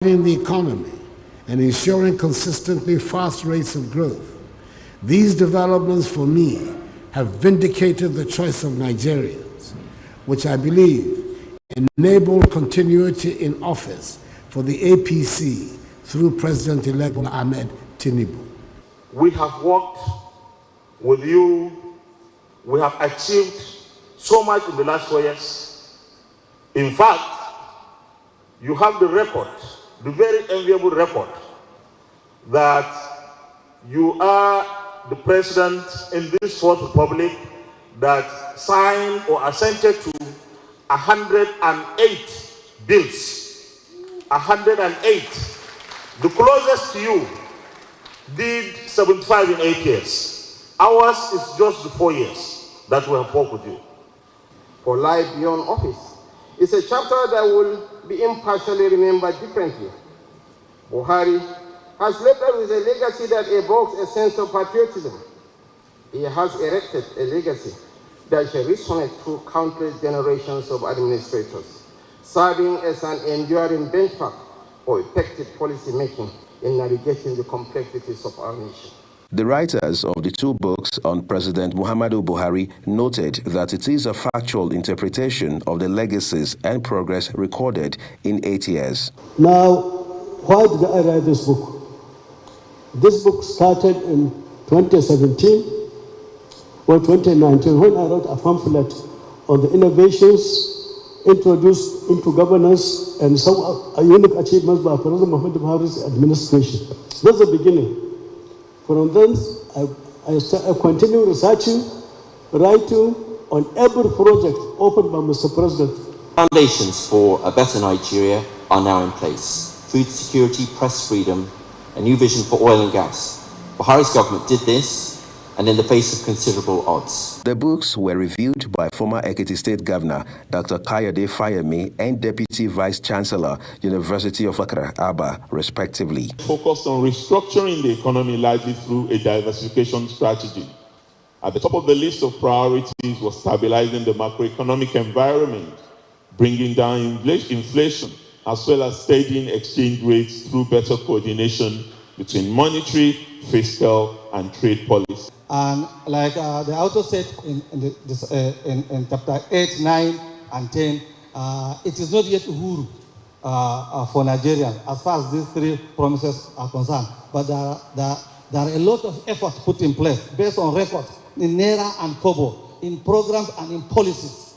the economy and ensuring consistently fast rates of growth. These developments, for me, have vindicated the choice of Nigerians, which I believe enable continuity in office for the APC through President-elect Ahmed Tinubu. We have worked with you. We have achieved so much in the last 4 years. In fact, you have the record, the very enviable record, that you are the president in this Fourth Republic that signed or assented to 108 bills. 108. The closest to you did 75 in 8 years. Ours is just the 4 years that we have worked with you. For life beyond office, it's a chapter that will be impartially remembered differently. Buhari has left us with a legacy that evokes a sense of patriotism. He has erected a legacy that shall resonate through countless generations of administrators, serving as an enduring benchmark for effective policy making in navigating the complexities of our nation. The writers of the two books on President Muhammadu Buhari noted that it is a factual interpretation of the legacies and progress recorded in 8 years. Now, why did I write this book? This book started in 2017 or 2019 when I wrote a pamphlet on the innovations introduced into governance and some unique achievements by President Muhammadu Buhari's administration. That's the beginning. From then, I continue researching, writing on every project offered by Mr. President. Foundations for a better Nigeria are now in place. Food security, press freedom, a new vision for oil and gas. Buhari's government did this, and in the face of considerable odds. The books were reviewed by former Ekiti State Governor Dr. Kayode Fayemi and Deputy Vice Chancellor, University of Accra, Aba, respectively. Focused on restructuring the economy largely through a diversification strategy. At the top of the list of priorities was stabilizing the macroeconomic environment, bringing down inflation, as well as steadying exchange rates through better coordination between monetary, fiscal, and trade policy. And like the author said in chapter 8, 9, and 10, it is not yet Uhuru for Nigerians as far as these three promises are concerned. But there are a lot of effort put in place based on records in Naira and Kobo, in programs and in policies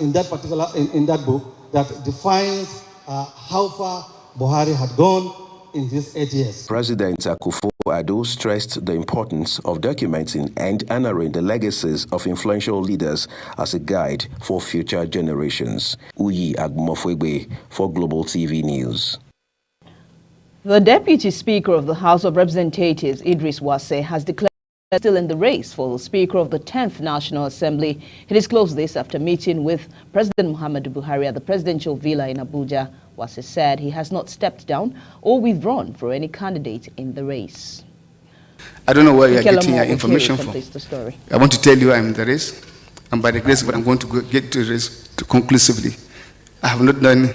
in that particular, in that book that defines how far Buhari had gone in these 8 years. President Akufo-Addo stressed the importance of documenting and honoring the legacies of influential leaders as a guide for future generations. Uyi Agmofwegbe for Global TV News. The Deputy Speaker of the House of Representatives, Idris Wase, has declared still in the race for the Speaker of the 10th National Assembly. He disclosed this after meeting with President Muhammadu Buhari at the presidential villa in Abuja. Wase said he has not stepped down or withdrawn for any candidate in the race. I don't know where you are getting your information from. Story. I want to tell you I'm in the race, and by the grace of God, I'm going to get to the race conclusively. I have not done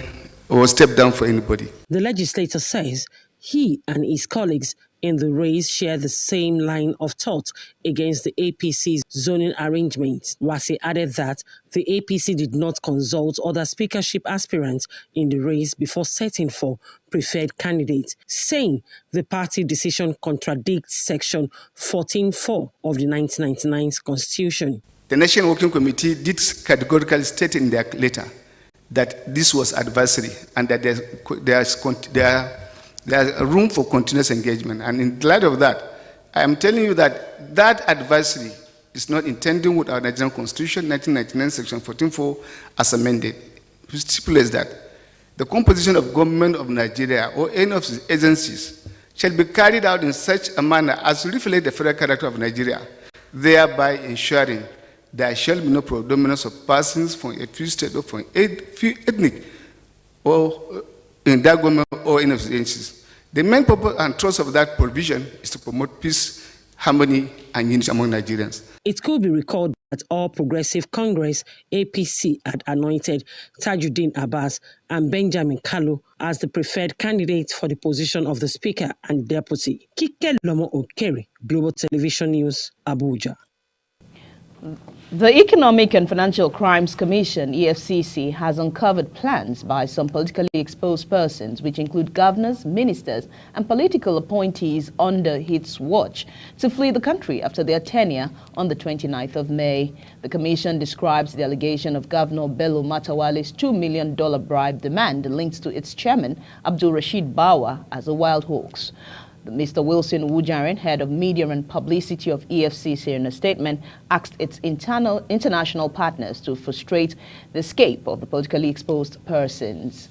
or stepped down for anybody. The legislator says he and his colleagues in the race share the same line of thought against the APC's zoning arrangement. Wase added that the APC did not consult other speakership aspirants in the race before setting for preferred candidates, saying the party decision contradicts Section 14(4) of the 1999 Constitution. The National Working Committee did categorically state in their letter that this was advisory and that there's room for continuous engagement. And in light of that, I am telling you that that advisory is not intending with our Nigerian Constitution, 1999, Section 14(4), as amended, which stipulates that the composition of government of Nigeria or any of its agencies shall be carried out in such a manner as to reflect the federal character of Nigeria, thereby ensuring there shall be no predominance of persons from a few states or from a few ethnic or in that government or in its agencies. The main purpose and thrust of that provision is to promote peace, harmony and unity among Nigerians. It could be recalled that All Progressive Congress, APC, had anointed Tajuddin Abbas and Benjamin Kalu as the preferred candidates for the position of the Speaker and Deputy. Kike Lomo Okere, Global Television News, Abuja. The Economic and Financial Crimes Commission, EFCC, has uncovered plans by some politically exposed persons, which include governors, ministers, and political appointees under its watch, to flee the country after their tenure on the 29th of May. The commission describes the allegation of Governor Bello Matawale's $2 million bribe demand linked to its chairman, Abdul Rashid Bawa, as a wild hoax. Mr. Wilson Wujaren, head of media and publicity of EFCC, in a statement, asked its international partners to frustrate the escape of the politically exposed persons.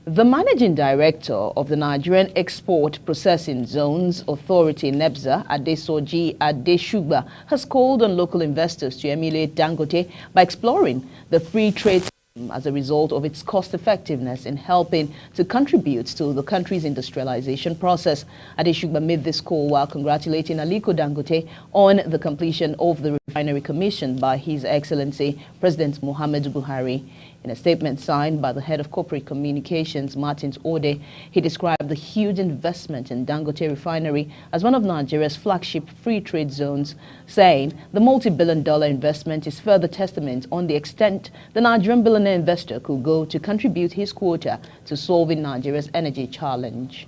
The managing director of the Nigerian Export Processing Zones Authority, NEPZA, Adesoji Adeshugba, has called on local investors to emulate Dangote by exploring the free trade as a result of its cost effectiveness in helping to contribute to the country's industrialization process. Adeshugba made this call while congratulating Aliko Dangote on the completion of the refinery commissioned by His Excellency President Muhammadu Buhari. In a statement signed by the head of corporate communications, Martins Ode, he described the huge investment in Dangote Refinery as one of Nigeria's flagship free trade zones, saying the multi-billion-dollar investment is further testament on the extent the Nigerian billionaire investor could go to contribute his quota to solving Nigeria's energy challenge.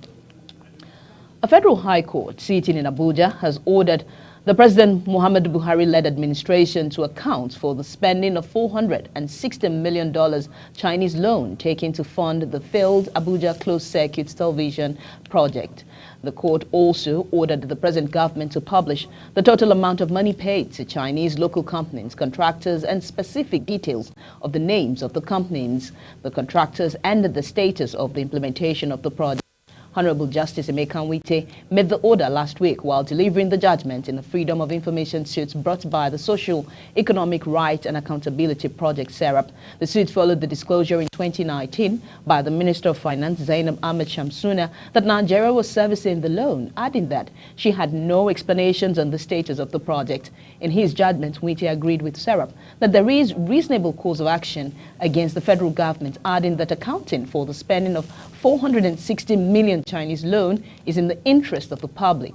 A federal high court sitting in Abuja has ordered the President Muhammadu Buhari-led administration to account for the spending of $460 million Chinese loan taken to fund the failed Abuja closed-circuit television project. The court also ordered the present government to publish the total amount of money paid to Chinese local companies, contractors, and specific details of the names of the companies, the contractors, and the status of the implementation of the project. Honorable Justice Emeka Nwite made the order last week while delivering the judgment in the Freedom of Information suit brought by the Social, Economic Right and Accountability Project, SERAP. The suit followed the disclosure in 2019 by the Minister of Finance, Zainab Ahmed Shamsuna, that Nigeria was servicing the loan, adding that she had no explanations on the status of the project. In his judgment, Nwite agreed with SERAP that there is reasonable course of action against the federal government, adding that accounting for the spending of 460 million Chinese loan is in the interest of the public.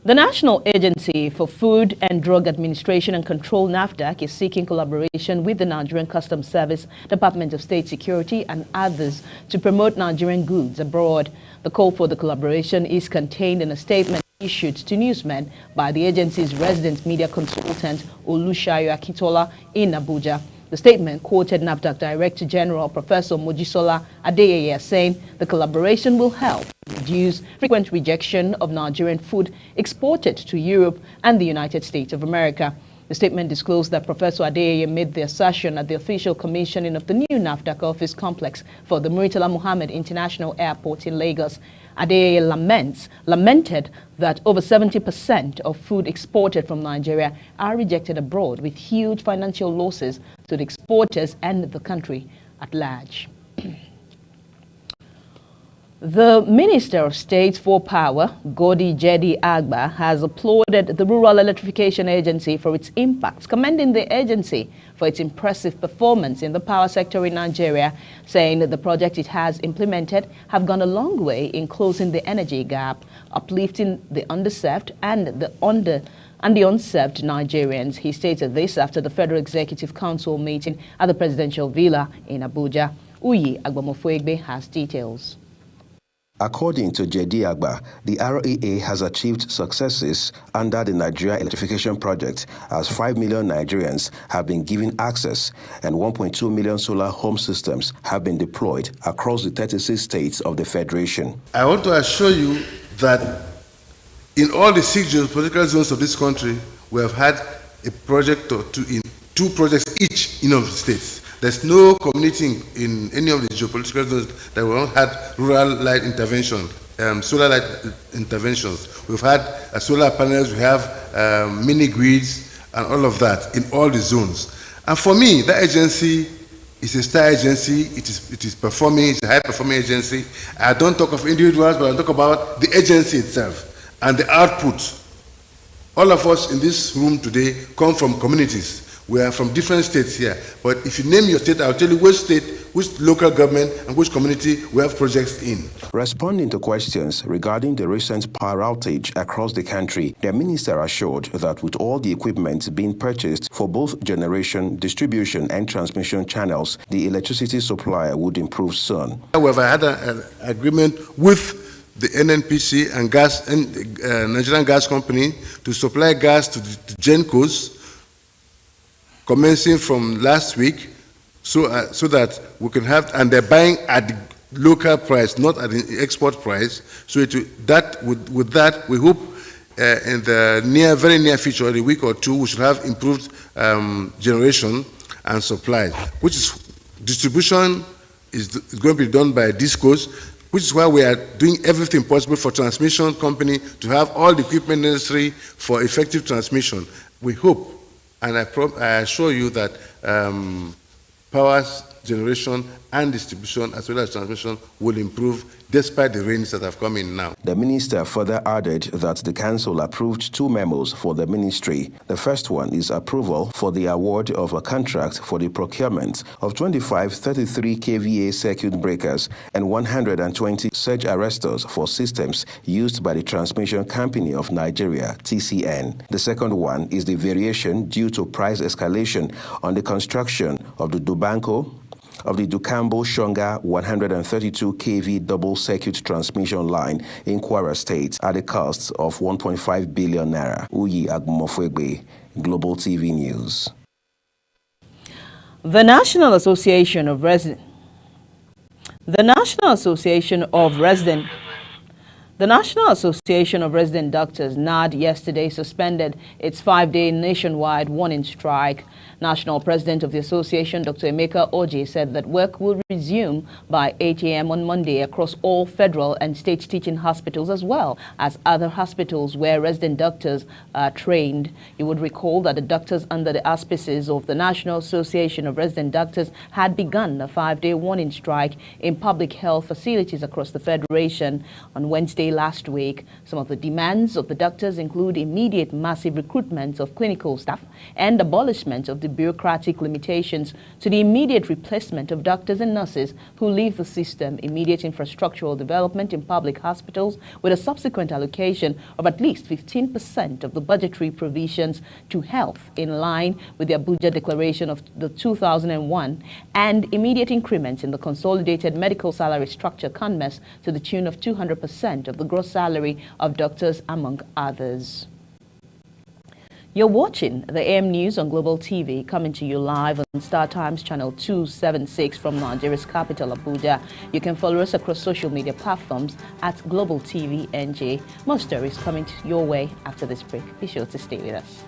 The National Agency for Food and Drug Administration and Control, NAFDAC, is seeking collaboration with the Nigerian Customs Service, Department of State Security, and others to promote Nigerian goods abroad. The call for the collaboration is contained in a statement issued to newsmen by the agency's resident media consultant, Olushayo Akintola, in Abuja. The statement quoted NAFDAC Director General Professor Mojisola Adeyeye saying the collaboration will help reduce frequent rejection of Nigerian food exported to Europe and the United States of America. The statement disclosed that Professor Adeyeye made the assertion at the official commissioning of the new NAFDAC office complex for the Murtala Muhammed International Airport in Lagos. Adeyeye lamented that over 70% of food exported from Nigeria are rejected abroad, with huge financial losses to the exporters and the country at large. The Minister of State for Power, Godi Jedi Agba, has applauded the Rural Electrification Agency for its impacts, commending the agency for its impressive performance in the power sector in Nigeria, saying that the project it has implemented have gone a long way in closing the energy gap, uplifting the underserved and the unserved Nigerians. He stated this after the Federal Executive Council meeting at the Presidential Villa in Abuja. Uyi Agbamofuegbe has details. According to Jedi Agba, the REA has achieved successes under the Nigeria Electrification Project, as 5 million Nigerians have been given access and 1.2 million solar home systems have been deployed across the 36 states of the Federation. I want to assure you that in all the 6 geopolitical zones of this country, we have had a project or two projects each in of the states. There's no community in any of the geopolitical zones that we haven't had rural light intervention, solar light interventions. We've had solar panels, we have mini grids and all of that in all the zones. And for me, that agency It's a star agency. It is performing. It's a high-performing agency. I don't talk of individuals, but I talk about the agency itself and the output. All of us in this room today come from communities. We are from different states here. But if you name your state, I'll tell you which state, which local government, and which community we have projects in. Responding to questions regarding the recent power outage across the country, the minister assured that with all the equipment being purchased for both generation, distribution, and transmission channels, the electricity supply would improve soon. However, I had an agreement with the NNPC and Nigerian Gas Company to supply gas to the GenCos, commencing from last week, so that we can have, and they're buying at the local price, not at the export price. So with that, we hope in the very near future, in a week or two, we should have improved generation and supply, which is distribution is going to be done by DISCOs, which is why we are doing everything possible for transmission company to have all the equipment necessary for effective transmission. We hope, and I assure you that power generation and distribution as well as transmission will improve despite the rains that have come in now. The minister further added that the council approved 2 memos for the ministry. The first one is approval for the award of a contract for the procurement of 25 33 kVA circuit breakers and 120 surge arresters for systems used by the Transmission Company of Nigeria, TCN. The second one is the variation due to price escalation on the construction of the Dukambo Shonga 132 kV double circuit transmission line in Kwara State at a cost of 1.5 billion naira. Uyi Agmofwegbe, Global TV News. The National Association of Resident Doctors, NARD, yesterday suspended its 5-day nationwide warning strike. National President of the Association, Dr. Emeka Oji, said that work will resume by 8 a.m. on Monday across all federal and state teaching hospitals as well as other hospitals where resident doctors are trained. You would recall that the doctors under the auspices of the National Association of Resident Doctors had begun a 5-day warning strike in public health facilities across the Federation on Wednesday last week. Some of the demands of the doctors include immediate massive recruitment of clinical staff and abolishment of the bureaucratic limitations to the immediate replacement of doctors and nurses who leave the system, immediate infrastructural development in public hospitals with a subsequent allocation of at least 15% of the budgetary provisions to health in line with the Abuja Declaration of the 2001, and immediate increments in the consolidated medical salary structure CONMES to the tune of 200% of the gross salary of doctors, among others. You're watching the AM News on Global TV, coming to you live on Star Times channel 276 from Nigeria's capital, Abuja. You can follow us across social media platforms at Global TV NJ. More stories coming your way after this break. Be sure to stay with us.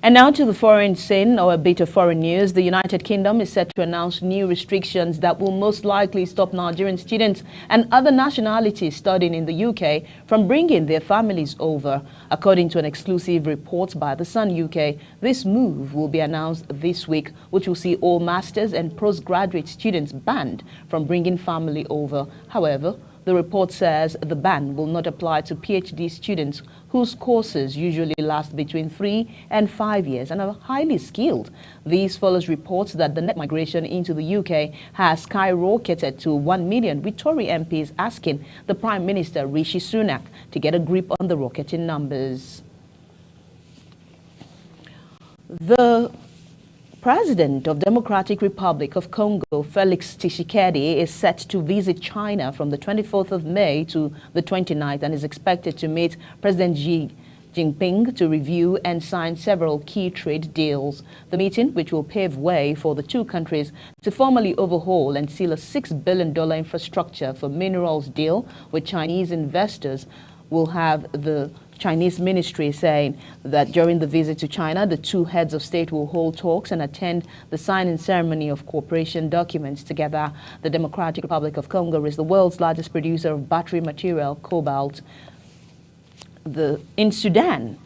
And now to the foreign scene, or a bit of foreign news. The United Kingdom is set to announce new restrictions that will most likely stop Nigerian students and other nationalities studying in the UK from bringing their families over. According to an exclusive report by The Sun UK, this move will be announced this week, which will see all masters and postgraduate students banned from bringing family over. However, the report says the ban will not apply to PhD students whose courses usually last between 3 and 5 years and are highly skilled. This follows reports that the net migration into the UK has skyrocketed to 1 million, with Tory MPs asking the Prime Minister Rishi Sunak to get a grip on the rocketing numbers. The President of Democratic Republic of Congo, Felix Tshisekedi, is set to visit China from the 24th of May to the 29th and is expected to meet President Xi Jinping to review and sign several key trade deals. The meeting, which will pave way for the two countries to formally overhaul and seal a $6 billion infrastructure for minerals deal with Chinese investors, will have the Chinese ministry saying that during the visit to China, the two heads of state will hold talks and attend the signing ceremony of cooperation documents together. The Democratic Republic of Congo is the world's largest producer of battery material, cobalt. In Sudan,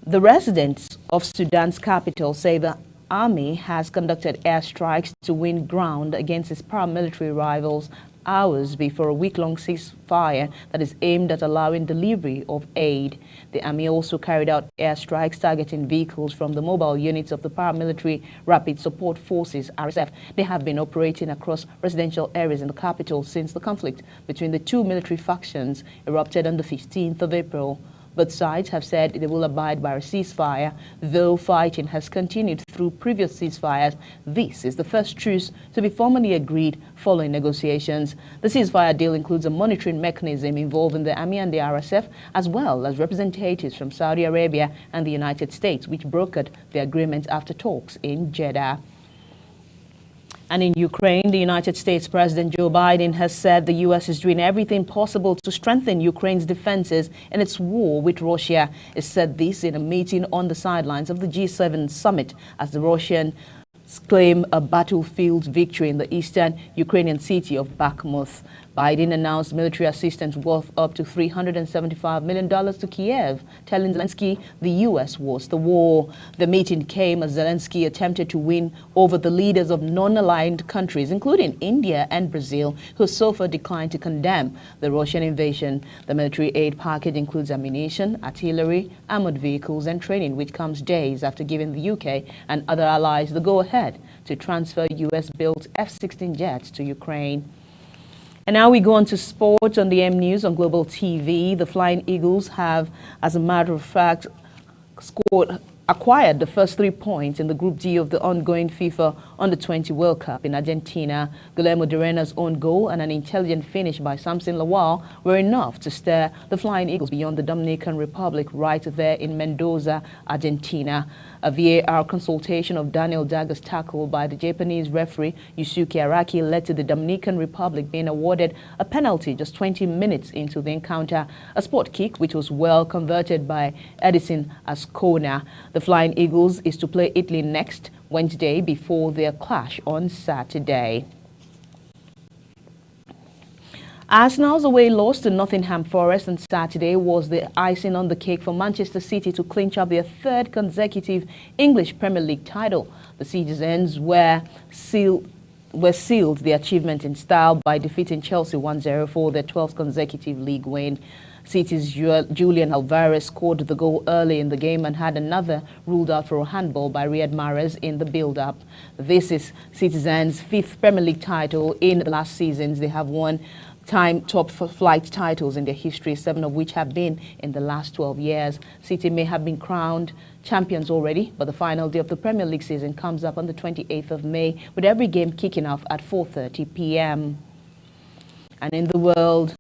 the residents of Sudan's capital say the army has conducted airstrikes to win ground against its paramilitary rivals hours before a week-long ceasefire that is aimed at allowing delivery of aid. The army also carried out airstrikes targeting vehicles from the mobile units of the paramilitary Rapid Support Forces, RSF. They have been operating across residential areas in the capital since the conflict between the two military factions erupted on the 15th of April. Both sides have said they will abide by a ceasefire, though fighting has continued through previous ceasefires. This is the first truce to be formally agreed following negotiations. The ceasefire deal includes a monitoring mechanism involving the army and the RSF, as well as representatives from Saudi Arabia and the United States, which brokered the agreement after talks in Jeddah. And in Ukraine, the United States President Joe Biden has said the U.S. is doing everything possible to strengthen Ukraine's defenses in its war with Russia. He said this in a meeting on the sidelines of the G7 summit as the Russians claim a battlefield victory in the eastern Ukrainian city of Bakhmut. Biden announced military assistance worth up to $375 million to Kiev, telling Zelensky the U.S. was the war. The meeting came as Zelensky attempted to win over the leaders of non-aligned countries, including India and Brazil, who so far declined to condemn the Russian invasion. The military aid package includes ammunition, artillery, armored vehicles, and training, which comes days after giving the UK and other allies the go-ahead to transfer U.S.-built F-16 jets to Ukraine. And now we go on to sport on the M News on Global TV. The Flying Eagles have, as a matter of fact, acquired the first 3 points in the Group D of the ongoing FIFA Under-20 World Cup in Argentina. Guillermo de Rena's own goal and an intelligent finish by Samson Lawal were enough to steer the Flying Eagles beyond the Dominican Republic right there in Mendoza, Argentina. A VAR consultation of Daniel Dagger's tackle by the Japanese referee Yusuke Araki led to the Dominican Republic being awarded a penalty just 20 minutes into the encounter, a sport kick which was well converted by Edison Ascona. The Flying Eagles is to play Italy next Wednesday before their clash on Saturday. Arsenal's away loss to Nottingham Forest on Saturday was the icing on the cake for Manchester City to clinch up their third consecutive English Premier League title. The citizens were sealed the achievement in style by defeating Chelsea 1-0 for their 12th consecutive league win. City's Julian Alvarez scored the goal early in the game and had another ruled out for a handball by Riyad Mahrez in the build-up. This is Citizens' fifth Premier League title in the last seasons. They have won top flight titles in their history, 7 of which have been in the last 12 years. City may have been crowned champions already, but the final day of the Premier League season comes up on the 28th of May, with every game kicking off at 4:30 p.m. And in the world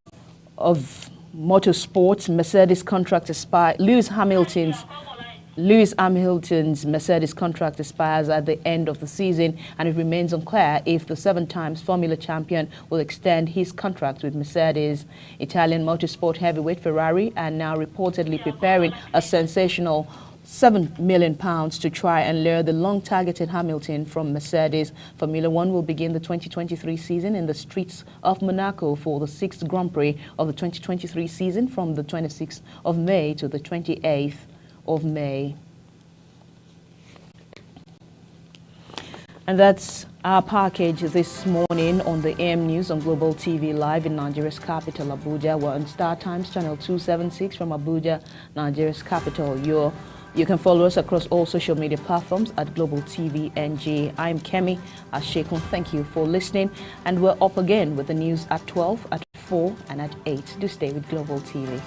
of motorsports, Mercedes contract expires. Lewis Hamilton's Mercedes contract expires at the end of the season, and it remains unclear if the 7-time Formula champion will extend his contract with Mercedes. Italian motorsport heavyweight Ferrari are now reportedly preparing a sensational £7 million to try and lure the long-targeted Hamilton from Mercedes. Formula One will begin the 2023 season in the streets of Monaco for the 6th Grand Prix of the 2023 season from the 26th of May to the 28th of May. And that's our package this morning on the AM News on Global TV Live in Nigeria's capital, Abuja. We're on Star Times channel 276 from Abuja, Nigeria's capital. You can follow us across all social media platforms at Global TV NG. I'm Kemi Ashekun. Thank you for listening. And we're up again with the news at 12, at 4, and at 8. Do stay with Global TV.